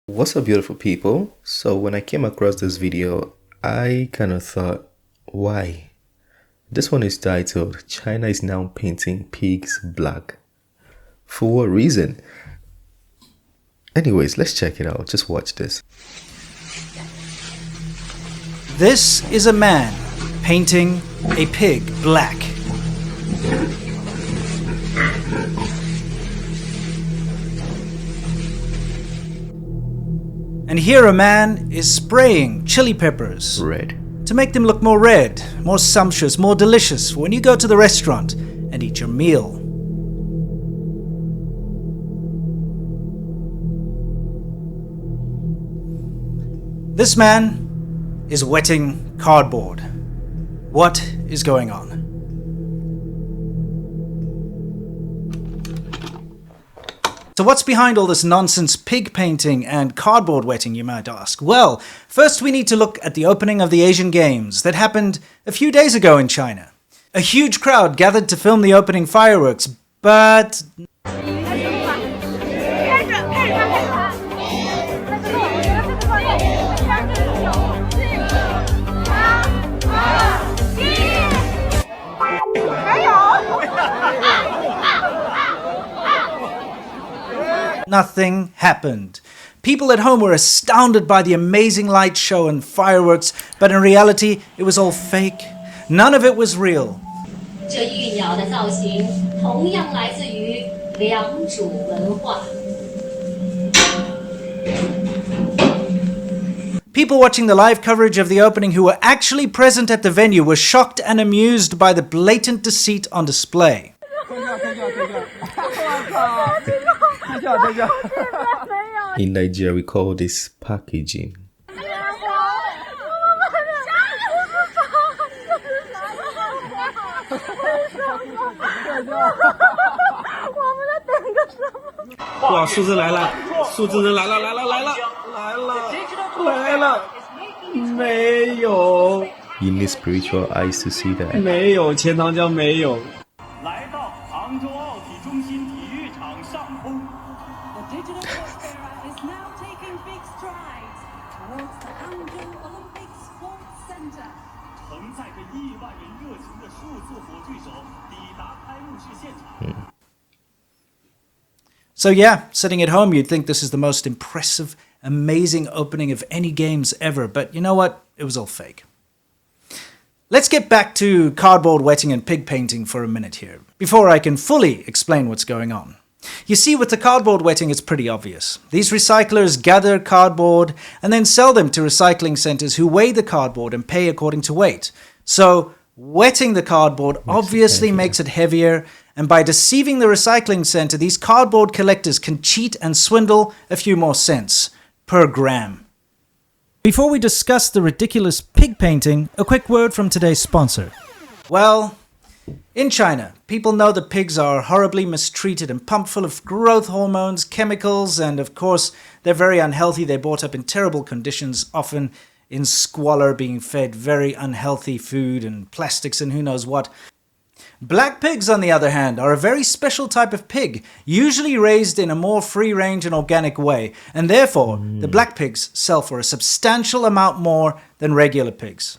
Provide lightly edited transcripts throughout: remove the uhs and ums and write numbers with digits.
What's up, beautiful people? So when I came across this video, I kind of thought, why? This one is titled, China is now painting pigs black. For what reason? Anyways, let's check it out. Just watch this. This is a man painting a pig black. And here a man is spraying chili peppers Red. to make them look more red, more sumptuous, more delicious for when you go to the restaurant and eat your meal. This man is wetting cardboard. What is going on? So what's behind all this nonsense pig painting and cardboard wetting, you might ask? Well, first we need to look at the opening of the Asian Games that happened a few days ago in China. A huge crowd gathered to film the opening fireworks, but nothing happened. People at home were astounded by the amazing light show and fireworks, but in reality, it was all fake. None of it was real. People watching the live coverage of the opening who were actually present at the venue were shocked and amused by the blatant deceit on display. In Nigeria, we call this packaging. You need spiritual eyes to see that. So yeah, sitting at home, you'd think this is the most impressive, amazing opening of any games ever, but you know what? It was all fake. Let's get back to cardboard wetting and pig painting for a minute here, before I can fully explain what's going on. You see, with the cardboard wetting, it's pretty obvious. These recyclers gather cardboard and then sell them to recycling centers who weigh the cardboard and pay according to weight. So wetting the cardboard obviously makes it heavier, and by deceiving the recycling center, these cardboard collectors can cheat and swindle a few more cents per gram. Before we discuss the ridiculous pig painting, a quick word from today's sponsor. Well, in China, people know that pigs are horribly mistreated and pumped full of growth hormones, chemicals, and of course, they're very unhealthy. They're brought up in terrible conditions, often in squalor, being fed very unhealthy food and plastics and who knows what. Black pigs, on the other hand, are a very special type of pig, usually raised in a more free-range and organic way, and therefore the black pigs sell for a substantial amount more than regular pigs.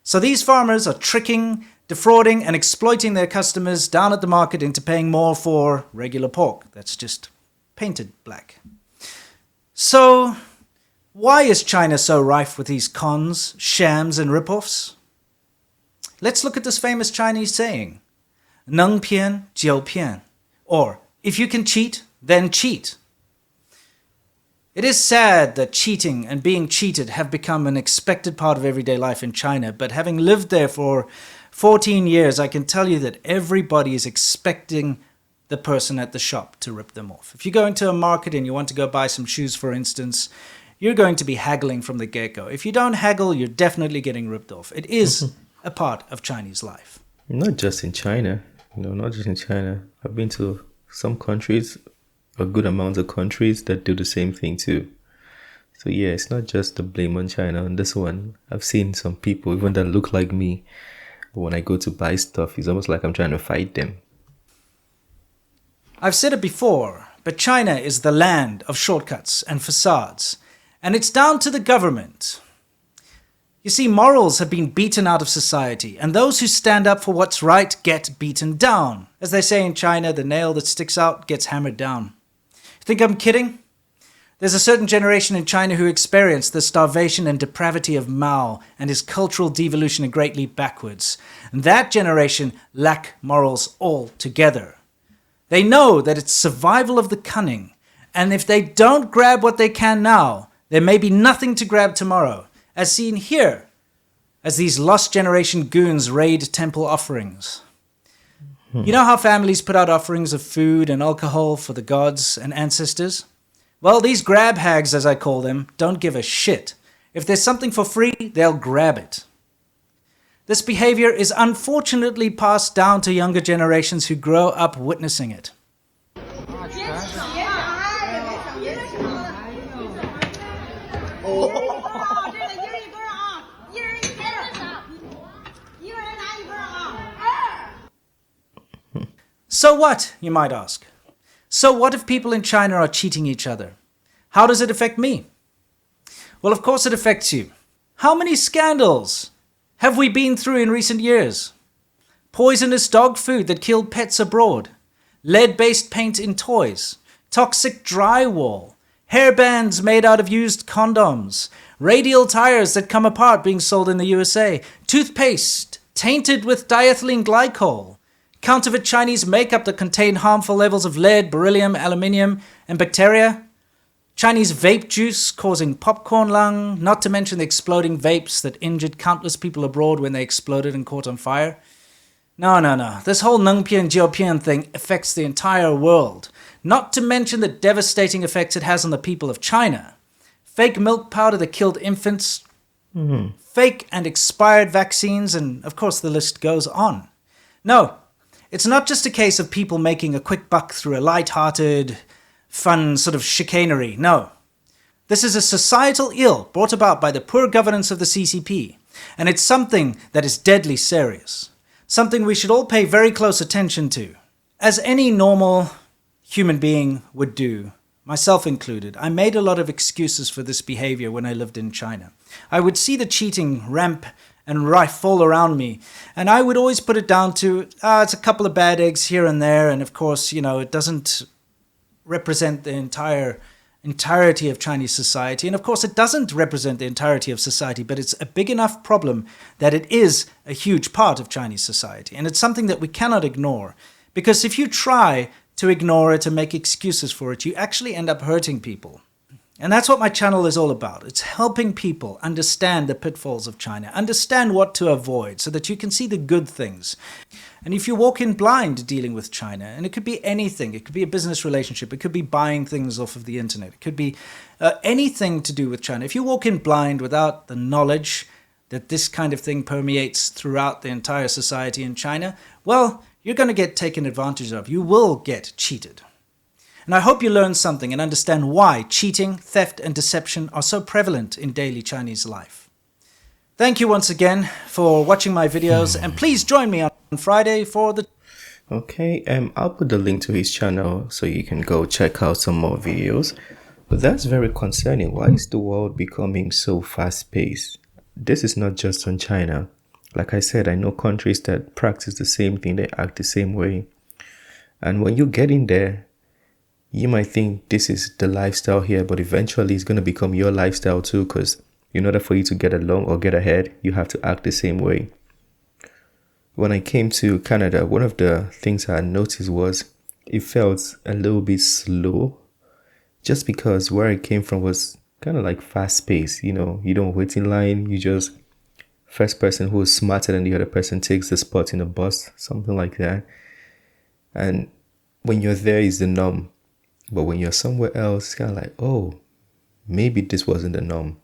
So these farmers are tricking, defrauding, and exploiting their customers down at the market into paying more for regular pork that's just painted black. So why is China so rife with these cons, shams, and rip-offs? Let's look at this famous Chinese saying, 能骗就骗, or if you can cheat, then cheat. It is sad that cheating and being cheated have become an expected part of everyday life in China, but having lived there for 14 years, I can tell you that everybody is expecting the person at the shop to rip them off. If you go into a market and you want to go buy some shoes, for instance, you're going to be haggling from the get-go. If you don't haggle, you're definitely getting ripped off. It is a part of Chinese life. Not just in China. Not just in China. I've been to some countries, a good amount of countries that do the same thing too. So yeah, it's not just the blame on China. On this one, I've seen some people, even that look like me, when I go to buy stuff, it's almost like I'm trying to fight them. I've said it before, but China is the land of shortcuts and facades, and it's down to the government. You see, morals have been beaten out of society, and those who stand up for what's right get beaten down. As they say in China, the nail that sticks out gets hammered down. You think I'm kidding? There's a certain generation in China who experienced the starvation and depravity of Mao and his cultural devolution a great leap backwards. And that generation lack morals altogether. They know that it's survival of the cunning, and if they don't grab what they can now, there may be nothing to grab tomorrow, as seen here, as these lost generation goons raid temple offerings. You know how families put out offerings of food and alcohol for the gods and ancestors? Well, these grab hags, as I call them, don't give a shit. If there's something for free, they'll grab it. This behavior is unfortunately passed down to younger generations who grow up witnessing it. So what, you might ask? So what if people in China are cheating each other? How does it affect me? Well, of course it affects you. How many scandals have we been through in recent years? Poisonous dog food that killed pets abroad, lead-based paint in toys, toxic drywall, hairbands made out of used condoms, radial tires that come apart being sold in the USA, toothpaste tainted with diethylene glycol, counterfeit Chinese makeup that contained harmful levels of lead, beryllium, aluminium, and bacteria, Chinese vape juice causing popcorn lung, not to mention the exploding vapes that injured countless people abroad when they exploded and caught on fire. No. This whole Nengpian Jiupian thing affects the entire world, not to mention the devastating effects it has on the people of China. Fake milk powder that killed infants, fake and expired vaccines, and of course the list goes on. No, it's not just a case of people making a quick buck through a light-hearted, fun sort of chicanery. No. This is a societal ill brought about by the poor governance of the CCP, and it's something that is deadly serious. Something we should all pay very close attention to. As any normal human being would do, myself included, I made a lot of excuses for this behavior when I lived in China. I would see the cheating ramp and rife all around me, and I would always put it down to, it's a couple of bad eggs here and there, and of course, it doesn't represent the entirety of Chinese society, and of course it doesn't represent the entirety of society, but it's a big enough problem that it is a huge part of Chinese society, and it's something that we cannot ignore, because if you try to ignore it and make excuses for it, you actually end up hurting people. And that's what my channel is all about. It's helping people understand the pitfalls of China, understand what to avoid so that you can see the good things. And if you walk in blind dealing with China, and it could be anything, it could be a business relationship, it could be buying things off of the internet, it could be anything to do with China. If you walk in blind without the knowledge that this kind of thing permeates throughout the entire society in China, well, you're going to get taken advantage of. You will get cheated. And I hope you learn something and understand why cheating, theft, and deception are so prevalent in daily Chinese life. Thank you once again for watching my videos, and please join me on Friday for the... Okay, I'll put the link to his channel so you can go check out some more videos. But that's very concerning. Why is the world becoming so fast-paced? This is not just on China. Like I said, I know countries that practice the same thing, they act the same way. And when you get in there, you might think this is the lifestyle here, but eventually it's going to become your lifestyle too, because in order for you to get along or get ahead, you have to act the same way. When I came to Canada, one of the things I noticed was it felt a little bit slow, just because where I came from was kind of like fast paced. You don't wait in line, you just first person who is smarter than the other person takes the spot in the bus, something like that. And when you're there is the norm. But when you're somewhere else, it's kind of like, oh, maybe this wasn't the norm.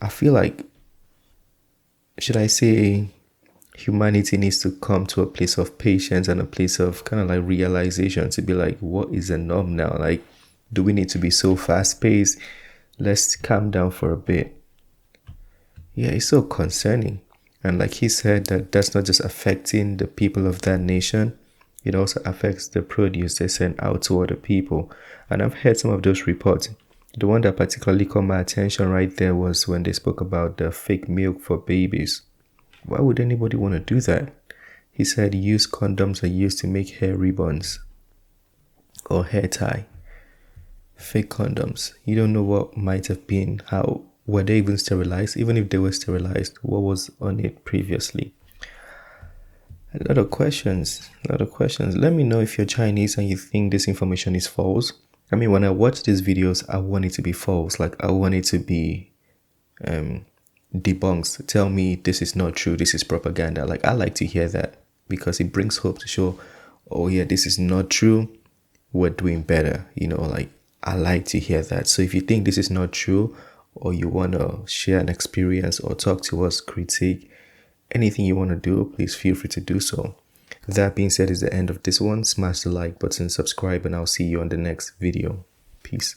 I feel like, should I say, humanity needs to come to a place of patience and a place of kind of like realization to be like, what is the norm now? Like, do we need to be so fast paced? Let's calm down for a bit. Yeah, it's so concerning. And like he said, that's not just affecting the people of that nation. It also affects the produce they send out to other people. And I've heard some of those reports. The one that particularly caught my attention right there was when they spoke about the fake milk for babies. Why would anybody want to do that? He said used condoms are used to make hair ribbons or hair tie. Fake condoms. You don't know what might have been. How were they even sterilized? Even if they were sterilized, what was on it previously? A lot of questions. Let me know if you're Chinese and you think this information is false. I mean, when I watch these videos, I want it to be false. Like, I want it to be debunked. Tell me this is not true. This is propaganda. Like, I like to hear that because it brings hope to show, oh yeah, this is not true. We're doing better. Like, I like to hear that. So if you think this is not true, or you want to share an experience or talk to us, critique, anything you want to do, please feel free to do so. That being said, is the end of this one. Smash the like button, subscribe, and I'll see you on the next video. Peace.